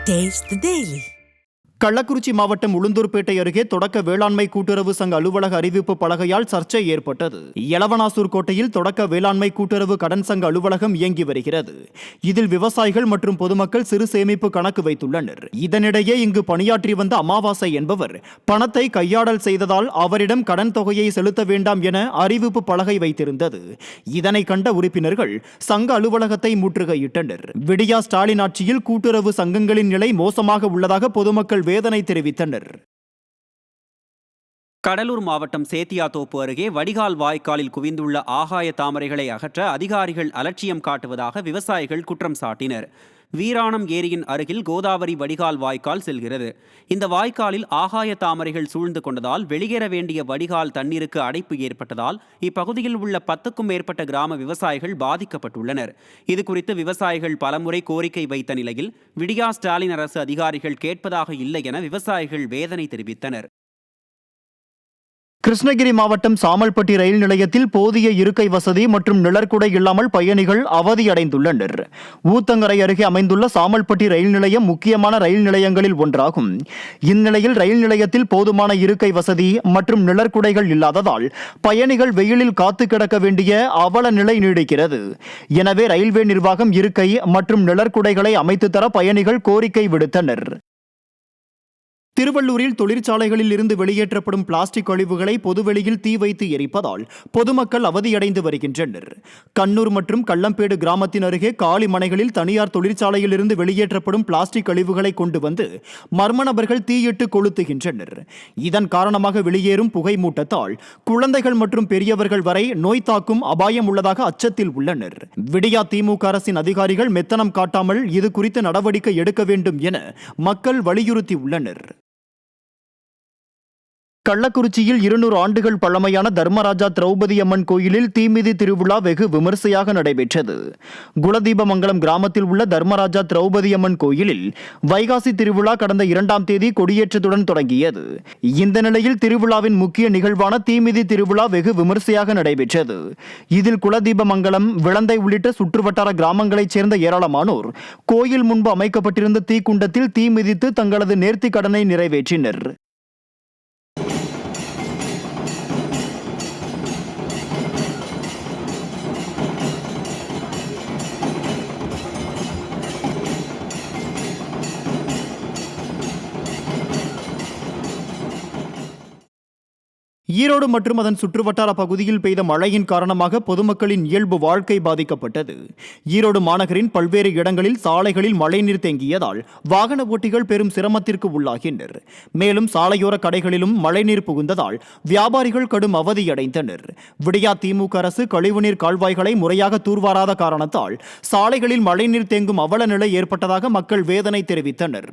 Taste the Daily. Kallakurichi மாவட்டம் உளுந்தூர்பேட்டை அருகே தொடக்க வேளாண்மை கூட்டுறவு சங்க அலுவலக அறிவிப்பு பலகையால் சர்ச்சை ஏற்பட்டது. எலவனாசூர் கோட்டையில் தொடக்க வேளாண்மை கூட்டுறவு கடன் சங்க அலுவலகம் இயங்கி வருகிறது. இதில் விவசாயிகள் மற்றும் பொதுமக்கள் சிறு சேமிப்பு கணக்கு வைத்துள்ளனர். இதனிடையே இங்கு பணியாற்றி வந்த அமாவாசை என்பவர் பணத்தை கையாடல் செய்ததால் அவரிடம் கடன் தொகையை செலுத்த வேண்டாம் என அறிவிப்பு பலகை வைத்திருந்தது. இதனை கண்ட உறுப்பினர்கள் சங்க அலுவலகத்தை முற்றுகையிட்டனர். விடியா ஸ்டாலின் ஆட்சியில் கூட்டுறவு சங்கங்களின் நிலை மோசமாக உள்ளதாக பொதுமக்கள் வேதனை தெரிவித்தனர். கடலூர் மாவட்டம் சேத்தியாத்தோப்பு அருகே வடிகால் வாய்க்காலில் குவிந்துள்ள ஆகாய தாமரைகளை அகற்ற அதிகாரிகள் அலட்சியம் காட்டுவதாக விவசாயிகள் குற்றம் சாட்டினர். வீராணம் ஏரியின் அருகில் கோதாவரி வடிகால் வாய்க்கால் செல்கிறது. இந்த வாய்க்காலில் ஆகாய தாமரைகள் சூழ்ந்து கொண்டதால் வெளியேற வேண்டிய வடிகால் தண்ணீருக்கு அடைப்பு ஏற்பட்டதால் இப்பகுதியில் உள்ள 10க்கும் மேற்பட்ட கிராம விவசாயிகள் பாதிக்கப்பட்டுள்ளனர். இதுகுறித்து விவசாயிகள் பலமுறை கோரிக்கை வைத்த நிலையில் விடியா ஸ்டாலின் அரசு அதிகாரிகள் கேட்பதாக இல்லை என விவசாயிகள் வேதனை தெரிவித்தனர். கிருஷ்ணகிரி மாவட்டம் சாமல்பட்டி ரயில் நிலையத்தில் போதிய இருக்கை வசதி மற்றும் நிழற்குடை இல்லாமல் பயணிகள் அவதியடைந்துள்ளனர். ஊத்தங்கரை அருகே அமைந்துள்ள சாமல்பட்டி ரயில் நிலையம் முக்கியமான ரயில் நிலையங்களில் ஒன்றாகும். இந்நிலையில் ரயில் நிலையத்தில் போதுமான இருக்கை வசதி மற்றும் நிழற்குடைகள் இல்லாததால் பயணிகள் வெயிலில் காத்து கிடக்க வேண்டிய அவல நிலை நீடிக்கிறது. எனவே ரயில்வே நிர்வாகம் இருக்கை மற்றும் நிழற்குடைகளை அமைத்து தர பயணிகள் கோரிக்கை விடுத்தனர். திருவள்ளூரில் தொழிற்சாலைகளில் இருந்து வெளியேற்றப்படும் பிளாஸ்டிக் கழிவுகளை பொதுவெளியில் தீ வைத்து எரிப்பதால் பொதுமக்கள் அவதியடைந்து வருகின்றனர். கண்ணூர் மற்றும் கள்ளம்பேடு கிராமத்தின் அருகே காலி மனைகளில் தனியார் தொழிற்சாலையில் இருந்து வெளியேற்றப்படும் பிளாஸ்டிக் கழிவுகளை கொண்டு வந்து மர்ம நபர்கள் தீயிட்டு கொளுத்துகின்றனர். இதன் காரணமாக வெளியேறும் புகை மூட்டத்தால் குழந்தைகள் மற்றும் பெரியவர்கள் வரை நோய் தாக்கும் அபாயம் உள்ளதாக அச்சத்தில் உள்ளனர். விடியா திமுக அரசின் அதிகாரிகள் மெத்தனம் காட்டாமல் இது குறித்து நடவடிக்கை எடுக்க வேண்டும் என மக்கள் வலியுறுத்தியுள்ளனர். கள்ளக்குறிச்சியில் 200 ஆண்டுகள் பழமையான தர்மராஜா திரௌபதி அம்மன் கோயிலில் தீமிதி திருவிழா வெகு விமர்சையாக நடைபெற்றது. குலதீபமங்கலம் கிராமத்தில் உள்ள தர்மராஜா திரௌபதி அம்மன் கோயிலில் வைகாசி திருவிழா கடந்த 2ஆம் தேதி கொடியேற்றத்துடன் தொடங்கியது. இந்த நிலையில் திருவிழாவின் முக்கிய நிகழ்வான தீமிதி திருவிழா வெகு விமர்சையாக நடைபெற்றது. இதில் குலதீபமங்கலம், விளந்தை உள்ளிட்ட சுற்றுவட்டார கிராமங்களைச் சேர்ந்த ஏராளமானோர் கோயில் முன்பு அமைக்கப்பட்டிருந்த தீக்குண்டத்தில் தீ மிதித்து தங்களது நேர்த்தி கடனை நிறைவேற்றினர். ஈரோடு மற்றும் அதன் சுற்றுவட்டார பகுதியில் பெய்த மழையின் காரணமாக பொதுமக்களின் இயல்பு வாழ்க்கை பாதிக்கப்பட்டது. ஈரோடு மாநகரின் பல்வேறு இடங்களில் சாலைகளில் மழைநீர் தேங்கியதால் வாகன ஓட்டிகள் பெரும் சிரமத்திற்கு உள்ளாகினர். மேலும் சாலையோர கடைகளிலும் மழைநீர் புகுந்ததால் வியாபாரிகள் கடும் அவதியடைந்தனர். விடியா திமுக அரசு கழிவுநீர் கால்வாய்களை முறையாக தூர்வாராத காரணத்தால் சாலைகளில் மழைநீர் தேங்கும் அவல நிலை ஏற்பட்டதாக மக்கள் வேதனை தெரிவித்தனர்.